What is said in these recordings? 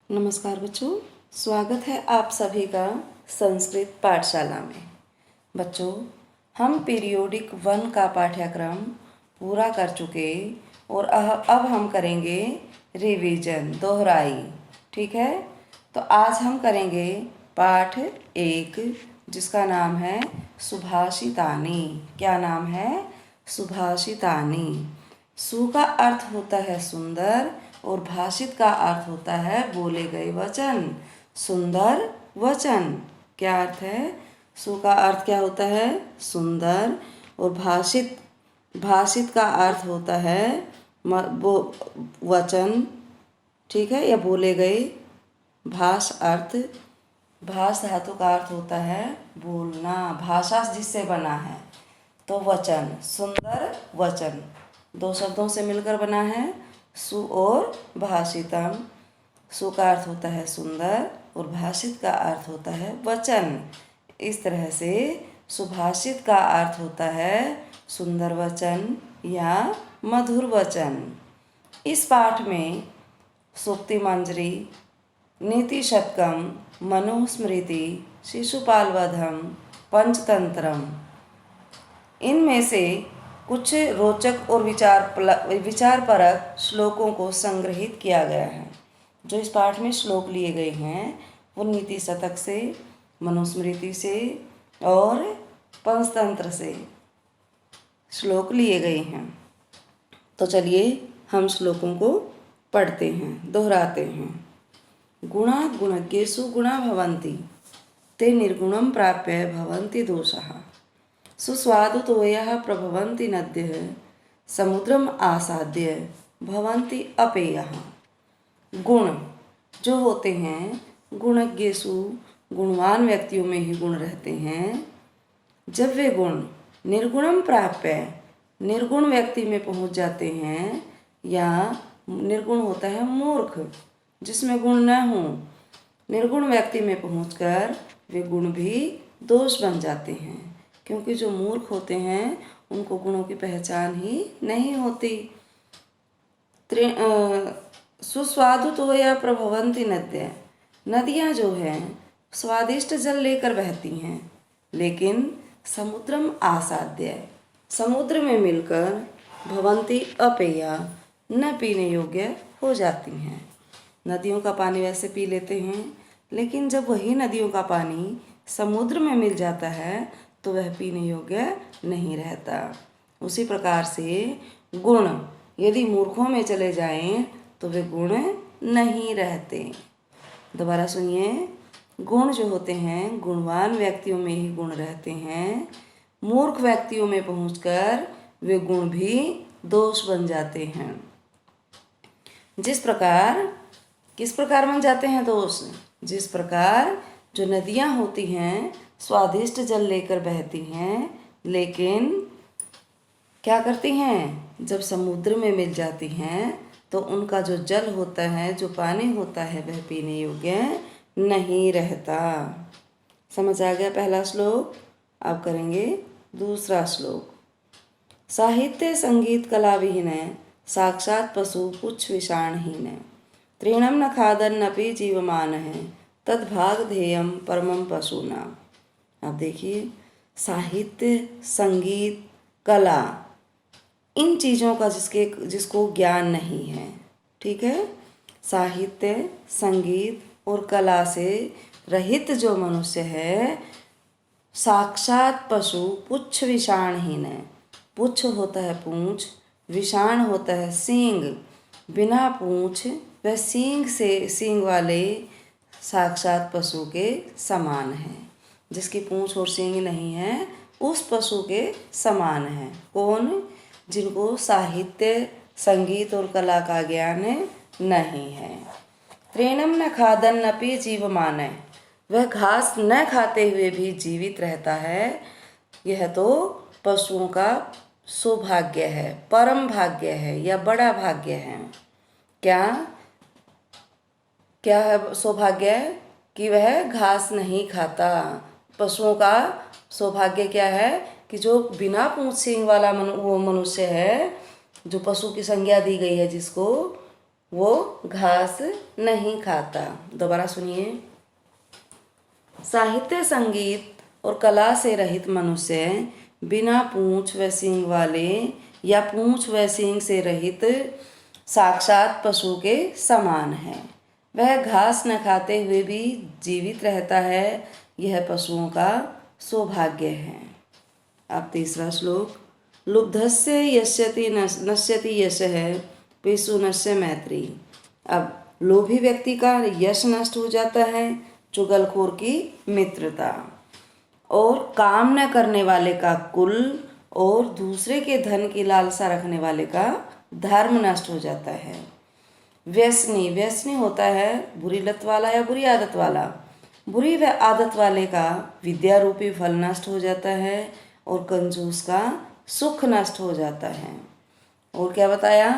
नमस्कार बच्चों, स्वागत है आप सभी का संस्कृत पाठशाला में। बच्चों, हम पीरियोडिक 1 का पाठ्यक्रम पूरा कर चुके और अब हम करेंगे रिवीजन, दोहराई। ठीक है, तो आज हम करेंगे पाठ 1 जिसका नाम है सुभाषितानि। क्या नाम है? सुभाषितानि। सु का अर्थ होता है सुंदर और भाषित का अर्थ होता है बोले गए वचन, सुंदर वचन। क्या अर्थ है? सु का अर्थ क्या होता है? सुंदर। और भाषित का अर्थ होता है वचन। ठीक है, या बोले गए। भाष धातु का अर्थ होता है बोलना, भाषा जिससे बना है। तो वचन, सुंदर वचन, दो शब्दों से मिलकर बना है, सु और भाषितम। सु का अर्थ होता है सुंदर और भाषित का अर्थ होता है वचन। इस तरह से सुभाषित का अर्थ होता है सुंदर वचन या मधुर वचन। इस पाठ में सूक्ति मंजरी, नीति शतकम, मनुस्मृति, शिशुपाल वधम, पंचतंत्रम, इनमें से कुछ रोचक और विचारपरक श्लोकों को संग्रहित किया गया है। जो इस पाठ में श्लोक लिए गए हैं वो नीति शतक से, मनुस्मृति से और पंचतंत्र से श्लोक लिए गए हैं। तो चलिए हम श्लोकों को पढ़ते हैं, दोहराते हैं। गुणात् गुणज्ञेषु गुणा भवन्ति, ते निर्गुणं प्राप्य भवन्ति दोषाः। सुस्वादुतोयः प्रभवन्ति नद्यः, समुद्रम आसाद्य भवन्ति अपेयः। गुण जो होते हैं, गुणज्ञेषु, गुणवान व्यक्तियों में ही गुण रहते हैं। जब वे गुण निर्गुणम प्राप्य, निर्गुण व्यक्ति में पहुंच जाते हैं, या निर्गुण होता है मूर्ख जिसमें गुण न हो, निर्गुण व्यक्ति में पहुंचकर वे गुण भी दोष बन जाते हैं। क्योंकि जो मूर्ख होते हैं उनको गुणों की पहचान ही नहीं होती। सुस्वादु तो या प्रभवंती नद्य, नदियाँ जो हैं स्वादिष्ट जल लेकर बहती हैं, लेकिन समुद्रम आसाद्य, समुद्र में मिलकर भवंती अपेया, न पीने योग्य हो जाती हैं। नदियों का पानी वैसे पी लेते हैं, लेकिन जब वही नदियों का पानी समुद्र में मिल जाता है तो वह पीने योग्य नहीं रहता। उसी प्रकार से गुण यदि मूर्खों में चले जाएं तो वे गुण नहीं रहते। दोबारा सुनिए, गुण जो होते हैं गुणवान व्यक्तियों में ही गुण रहते हैं। मूर्ख व्यक्तियों में पहुंचकर वे गुण भी दोष बन जाते हैं। किस प्रकार बन जाते हैं दोष? जिस प्रकार जो नदियाँ होती हैं स्वादिष्ट जल लेकर बहती हैं, लेकिन क्या करती हैं? जब समुद्र में मिल जाती हैं तो उनका जो जल होता है, जो पानी होता है, वह पीने योग्य नहीं रहता। समझ आ गया पहला श्लोक? अब करेंगे दूसरा श्लोक। साहित्य संगीत कला विहीन, साक्षात पशु पुच्छ विषाणहीन, तृणम न खादन्नपि जीवमान है, तद्भाग ध्येयम परमं पशूना। अब देखिए, साहित्य, संगीत, कला, इन चीज़ों का जिसको ज्ञान नहीं है, ठीक है, साहित्य, संगीत और कला से रहित जो मनुष्य है, साक्षात पशु पुच्छ विषाणहीन, पुच्छ होता है पूंछ, विषाण होता है सींग, बिना पूंछ वह सींग वाले साक्षात पशु के समान है। जिसकी पूंछ और सींग नहीं है उस पशु के समान है। कौन? जिनको साहित्य, संगीत और कला का ज्ञान नहीं है। तृणम न खादन्नपि जीवमान, वह घास न खाते हुए भी जीवित रहता है। यह तो पशुओं का सौभाग्य है, परम भाग्य है या बड़ा भाग्य है। क्या है सौभाग्य? कि वह घास नहीं खाता। पशुओं का सौभाग्य क्या है? कि जो बिना पूंछ सींग वाला वो मनुष्य है, जो पशु की संज्ञा दी गई है जिसको, वो घास नहीं खाता। दोबारा सुनिए। साहित्य, संगीत और कला से रहित मनुष्य बिना पूंछ व सींग वाले या पूंछ व सींग से रहित साक्षात पशु के समान है। वह घास न खाते हुए भी जीवित रहता है। यह पशुओं का सौभाग्य है। अब तीसरा श्लोक। लुब्धस्य यस्यति नश्यति यशः पेशुनस्य मैत्री। अब लोभी व्यक्ति का यश नष्ट हो जाता है, चुगलखोर की मित्रता, और काम न करने वाले का कुल, और दूसरे के धन की लालसा रखने वाले का धर्म नष्ट हो जाता है। व्यसनी, व्यसनी होता है बुरी लत वाला या बुरी आदत वाला। बुरी आदत वाले का विद्या रूपी फल नष्ट हो जाता है, और कंजूस का सुख नष्ट हो जाता है। और क्या बताया?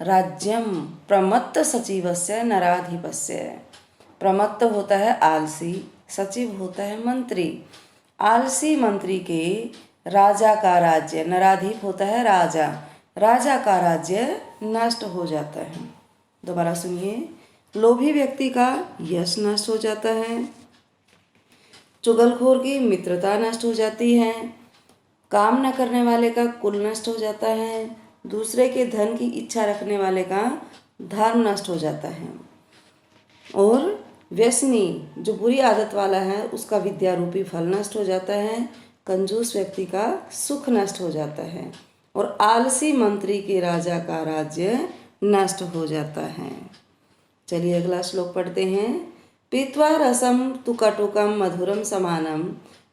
राज्यम प्रमत्त सचिवस्य नराधिपस्य। प्रमत्त होता है आलसी, सचिव होता है मंत्री। आलसी मंत्री के राजा का राज्य, नराधिप होता है राजा, राजा का राज्य नष्ट हो जाता है। दोबारा सुनिए। लोभी व्यक्ति का यश नष्ट हो जाता है, चुगलखोर की मित्रता नष्ट हो जाती है, काम न करने वाले का कुल नष्ट हो जाता है, दूसरे के धन की इच्छा रखने वाले का धर्म नष्ट हो जाता है, और व्यसनी जो बुरी आदत वाला है उसका विद्या रूपी फल नष्ट हो जाता है, कंजूस व्यक्ति का सुख नष्ट हो जाता है, और आलसी मंत्री के राजा का राज्य नष्ट हो जाता है। चलिए अगला श्लोक पढ़ते हैं। पीत्वा रसम तु कटुकम मधुरम समानम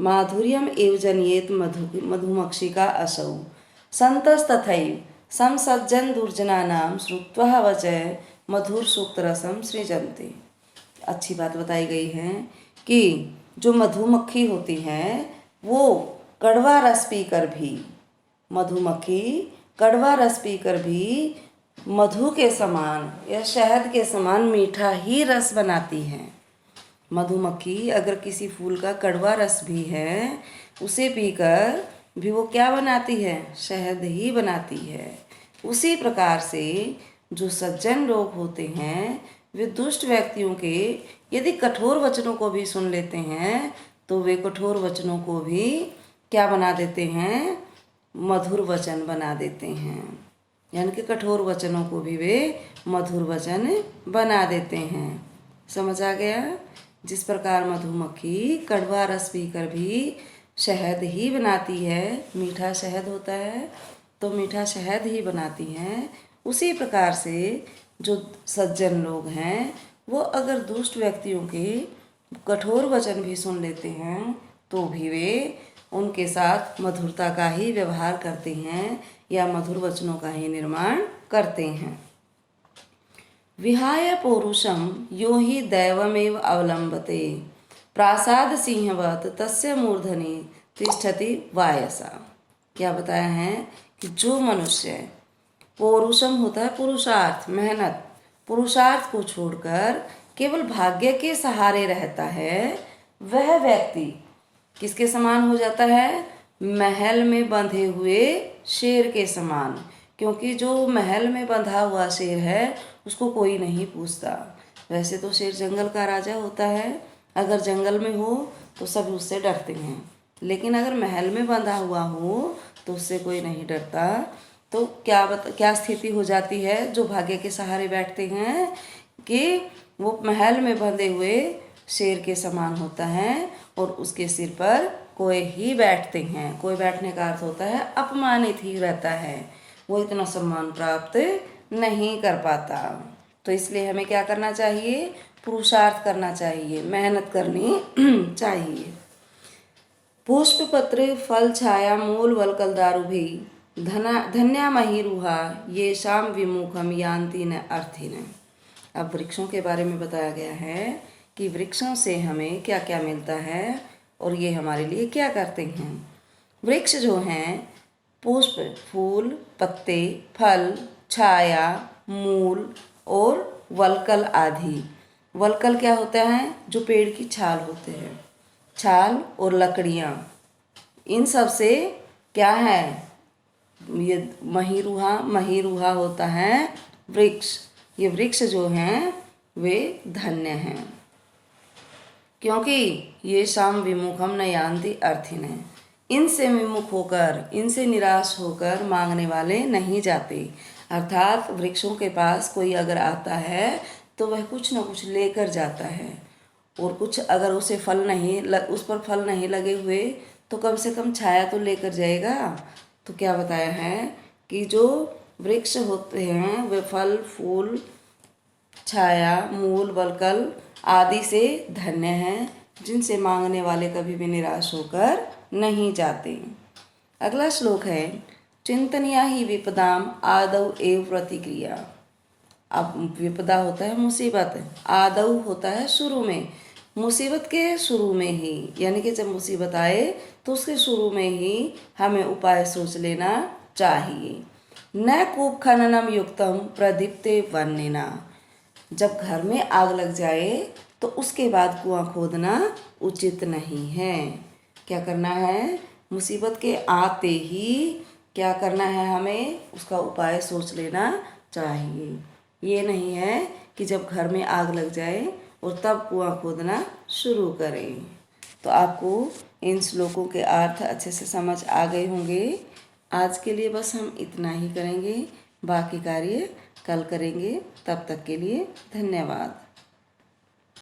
माधुर्यम एव जनियेत मधुमक्षिका असौ संतस्तथैव समसज्जन दुर्जनानाम श्रुत्वा वचय मधुर सूक्त रसम सृजन्ते। अच्छी बात बताई गई है कि जो मधुमक्खी होती है वो कड़वा रस पीकर भी, मधुमक्खी कड़वा रस पीकर भी मधु के समान या शहद के समान मीठा ही रस बनाती है। मधुमक्खी अगर किसी फूल का कड़वा रस भी है उसे पीकर भी वो क्या बनाती है? शहद ही बनाती है। उसी प्रकार से जो सज्जन लोग होते हैं वे दुष्ट व्यक्तियों के यदि कठोर वचनों को भी सुन लेते हैं तो वे कठोर वचनों को भी क्या बना देते हैं? मधुर वचन बना देते हैं। यानी कि कठोर वचनों को भी वे मधुर वचन बना देते हैं। समझ आ गया? जिस प्रकार मधुमक्खी कड़वा रस पीकर भी शहद ही बनाती है, मीठा शहद होता है तो मीठा शहद ही बनाती हैं, उसी प्रकार से जो सज्जन लोग हैं वो अगर दुष्ट व्यक्तियों के कठोर वचन भी सुन लेते हैं तो भी वे उनके साथ मधुरता का ही व्यवहार करते हैं या मधुर वचनों का ही निर्माण करते हैं। विहाय पौरुषम यो हि दैवमेव अवलंबते प्रासाद सिंहवत तस्य मूर्धनि तिष्ठति वायसा। क्या बताया है कि जो मनुष्य पौरुषम होता है पुरुषार्थ, मेहनत, पुरुषार्थ को छोड़कर केवल भाग्य के सहारे रहता है, वह व्यक्ति किसके समान हो जाता है? महल में बंधे हुए शेर के समान। क्योंकि जो महल में बंधा हुआ शेर है उसको कोई नहीं पूछता। वैसे तो शेर जंगल का राजा होता है, अगर जंगल में हो तो सब उससे डरते हैं, लेकिन अगर महल में बंधा हुआ हो तो उससे कोई नहीं डरता। तो क्या स्थिति हो जाती है जो भाग्य के सहारे बैठते हैं कि वो महल में बंधे हुए शेर के समान होता है और उसके सिर पर कोई ही बैठते हैं। कोई बैठने का अर्थ होता है अपमानित ही रहता है, वो इतना सम्मान प्राप्त नहीं कर पाता। तो इसलिए हमें क्या करना चाहिए? पुरुषार्थ करना चाहिए, मेहनत करनी चाहिए। पुष्प पत्र फल छाया मूल वलकल दारु भी धन्या महिरुहा ये शाम विमुखम यान्ति न अर्थिन। अब वृक्षों के बारे में बताया गया है कि वृक्षों से हमें क्या क्या मिलता है और ये हमारे लिए क्या करते हैं। वृक्ष जो हैं पुष्प, फूल, पत्ते, फल, छाया, मूल और वलकल आदि। वलकल क्या होता है? जो पेड़ की छाल होते हैं, छाल और लकड़ियाँ, इन सब से क्या है? ये महिरुहा होता है वृक्ष, ये वृक्ष जो हैं वे धन्य हैं, क्योंकि ये शाम विमुखम न यान्ति अर्थिन, इनसे विमुख होकर, इनसे निराश होकर मांगने वाले नहीं जाते। अर्थात वृक्षों के पास कोई अगर आता है तो वह कुछ न कुछ लेकर जाता है, और कुछ अगर उसे उस पर फल नहीं लगे हुए तो कम से कम छाया तो लेकर जाएगा। तो क्या बताया है कि जो वृक्ष होते हैं वे फल फूल छाया मूल वलकल आदि से धन्य हैं, जिनसे मांगने वाले कभी भी निराश होकर नहीं जाते। अगला श्लोक है चिंतनिया ही विपदाम आदौ एव प्रतिक्रिया। अब विपदा होता है मुसीबत, आदौ होता है शुरू में, मुसीबत के शुरू में ही, यानी कि जब मुसीबत आए तो उसके शुरू में ही हमें उपाय सोच लेना चाहिए। न कूप खननम युक्तम प्रदीप्ते वन्यना। जब घर में आग लग जाए तो उसके बाद कुआं खोदना उचित नहीं है। क्या करना है, मुसीबत के आते ही क्या करना है, हमें उसका उपाय सोच लेना चाहिए। ये नहीं है कि जब घर में आग लग जाए और तब कुआं खोदना शुरू करें। तो आपको इन श्लोकों के अर्थ अच्छे से समझ आ गए होंगे। आज के लिए बस हम इतना ही करेंगे, बाकी कार्य कल करेंगे। तब तक के लिए धन्यवाद।